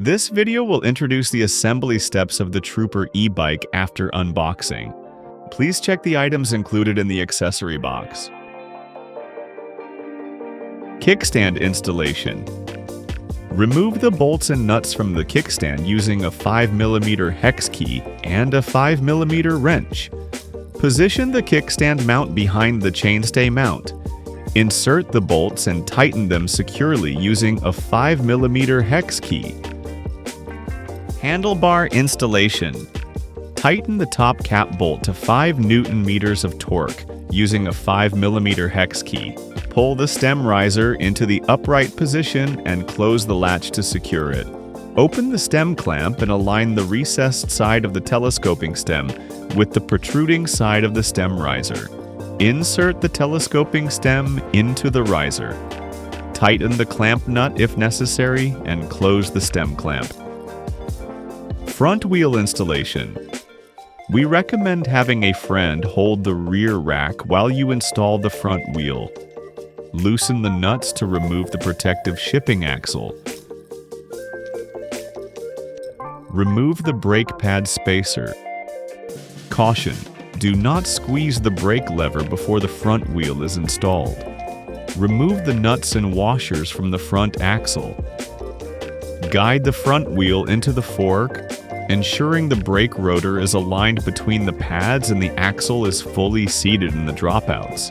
This video will introduce the assembly steps of the Trooper e-bike after unboxing. Please check the items included in the accessory box. Kickstand Installation. Remove the bolts and nuts from the kickstand using a 5mm hex key and a 5mm wrench. Position the kickstand mount behind the chainstay mount. Insert the bolts and tighten them securely using a 5mm hex key. Handlebar Installation. Tighten the top cap bolt to 5 Nm of torque using a 5mm hex key. Pull the stem riser into the upright position and close the latch to secure it. Open the stem clamp and align the recessed side of the telescoping stem with the protruding side of the stem riser. Insert the telescoping stem into the riser. Tighten the clamp nut if necessary and close the stem clamp. Front wheel installation. We recommend having a friend hold the rear rack while you install the front wheel. Loosen the nuts to remove the protective shipping axle. Remove the brake pad spacer. Caution: do not squeeze the brake lever before the front wheel is installed. Remove the nuts and washers from the front axle. Guide the front wheel into the fork, ensuring the brake rotor is aligned between the pads and the axle is fully seated in the dropouts.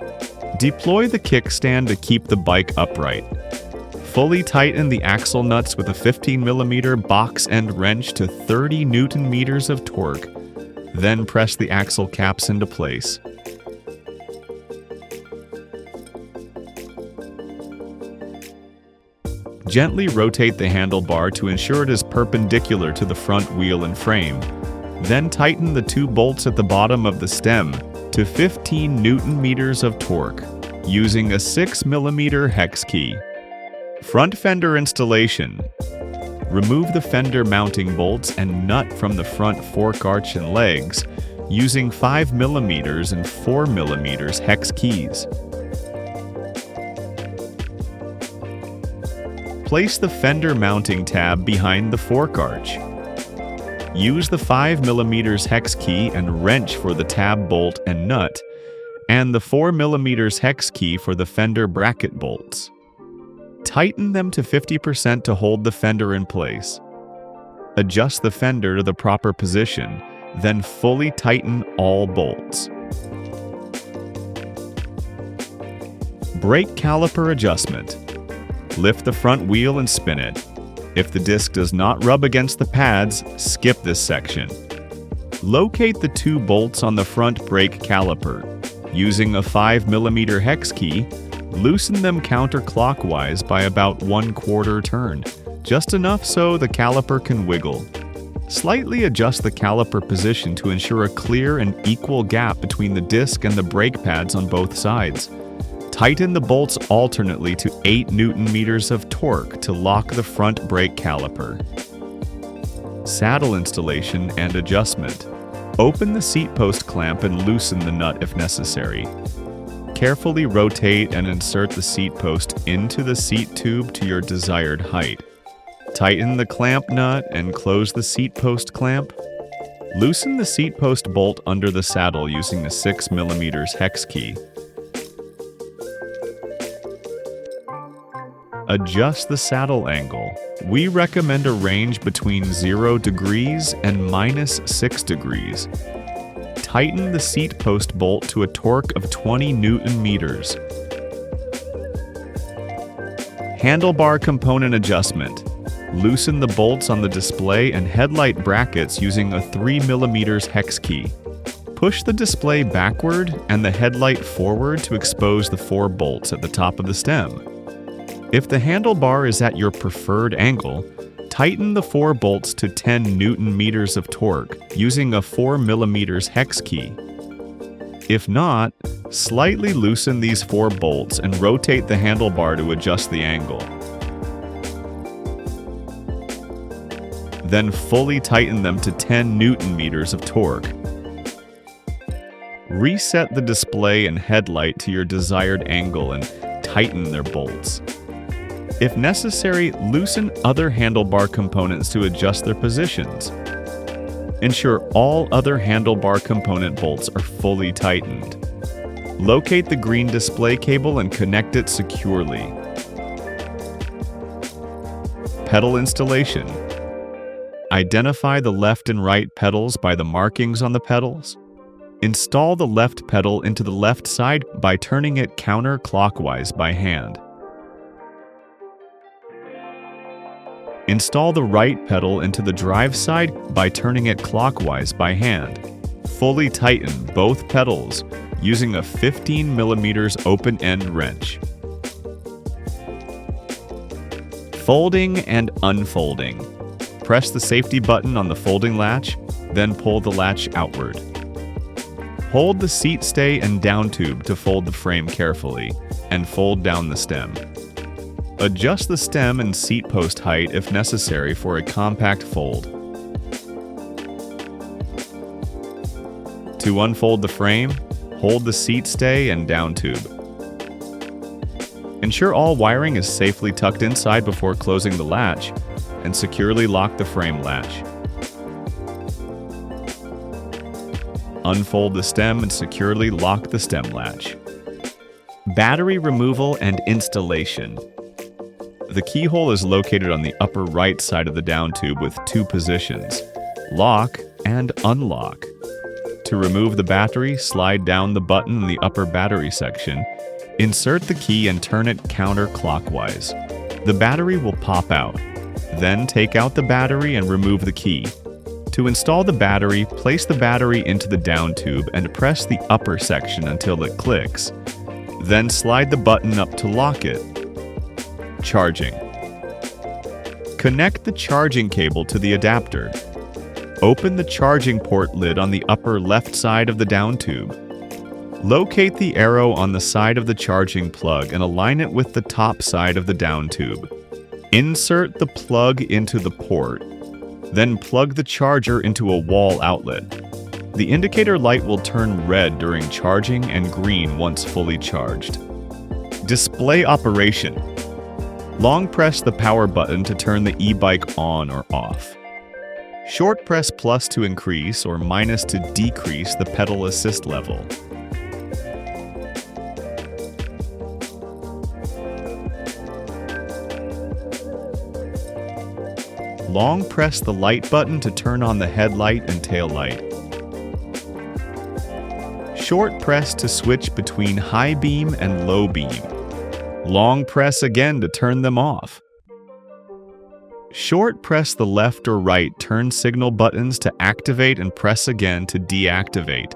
Deploy the kickstand to keep the bike upright. Fully tighten the axle nuts with a 15mm box end wrench to 30 Nm of torque. Then press the axle caps into place. Gently rotate the handlebar to ensure it is perpendicular to the front wheel and frame. Then tighten the 2 bolts at the bottom of the stem to 15 Nm of torque using a 6mm hex key. Front fender installation. Remove the fender mounting bolts and nut from the front fork arch and legs using 5mm and 4mm hex keys. Place the fender mounting tab behind the fork arch. Use the 5mm hex key and wrench for the tab bolt and nut, and the 4mm hex key for the fender bracket bolts. Tighten them to 50% to hold the fender in place. Adjust the fender to the proper position, then fully tighten all bolts. Brake caliper adjustment. Lift the front wheel and spin it. If the disc does not rub against the pads, skip this section. Locate the 2 bolts on the front brake caliper. Using a 5mm hex key, loosen them counterclockwise by about 1/4 turn, just enough so the caliper can wiggle. Slightly adjust the caliper position to ensure a clear and equal gap between the disc and the brake pads on both sides. Tighten the bolts alternately to 8 Nm of torque to lock the front brake caliper. Saddle installation and adjustment. Open the seat post clamp and loosen the nut if necessary. Carefully rotate and insert the seat post into the seat tube to your desired height. Tighten the clamp nut and close the seat post clamp. Loosen the seat post bolt under the saddle using the 6mm hex key. Adjust the saddle angle. We recommend a range between 0 degrees and -6 degrees. Tighten the seat post bolt to a torque of 20 Nm. Handlebar component adjustment. Loosen the bolts on the display and headlight brackets using a 3mm hex key. Push the display backward and the headlight forward to expose the 4 bolts at the top of the stem. If the handlebar is at your preferred angle, tighten the 4 bolts to 10 Nm of torque using a 4mm hex key. If not, slightly loosen these 4 bolts and rotate the handlebar to adjust the angle. Then fully tighten them to 10 Nm of torque. Reset the display and headlight to your desired angle and tighten their bolts. If necessary, loosen other handlebar components to adjust their positions. Ensure all other handlebar component bolts are fully tightened. Locate the green display cable and connect it securely. Pedal installation. Identify the left and right pedals by the markings on the pedals. Install the left pedal into the left side by turning it counterclockwise by hand. Install the right pedal into the drive side by turning it clockwise by hand. Fully tighten both pedals using a 15 mm open-end wrench. Folding and unfolding. Press the safety button on the folding latch, then pull the latch outward. Hold the seat stay and down tube to fold the frame carefully, and fold down the stem. Adjust the stem and seat post height if necessary for a compact fold. To unfold the frame, hold the seat stay and down tube. Ensure all wiring is safely tucked inside before closing the latch, and securely lock the frame latch. Unfold the stem and securely lock the stem latch. Battery removal and installation. The keyhole is located on the upper right side of the down tube with two positions: lock and unlock. To remove the battery, slide down the button in the upper battery section, insert the key and turn it counterclockwise. The battery will pop out. Then take out the battery and remove the key. To install the battery, place the battery into the down tube and press the upper section until it clicks. Then slide the button up to lock it. Charging. Connect the charging cable to the adapter. Open the charging port lid on the upper left side of the down tube. Locate the arrow on the side of the charging plug and align it with the top side of the down tube. Insert the plug into the port, then plug the charger into a wall outlet. The indicator light will turn red during charging and green once fully charged. Display operation. Long press the power button to turn the e-bike on or off. Short press plus to increase or minus to decrease the pedal assist level. Long press the light button to turn on the headlight and tail light. Short press to switch between high beam and low beam. Long press again to turn them off. Short press the left or right turn signal buttons to activate and press again to deactivate.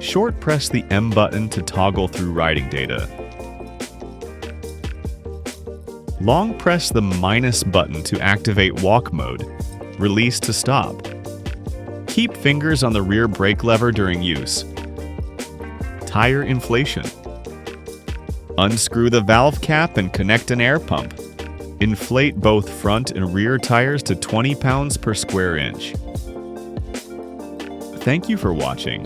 Short press the M button to toggle through riding data. Long press the minus button to activate walk mode. Release to stop. Keep fingers on the rear brake lever during use. Tire inflation. Unscrew the valve cap and connect an air pump. Inflate both front and rear tires to 20 pounds per square inch. Thank you for watching.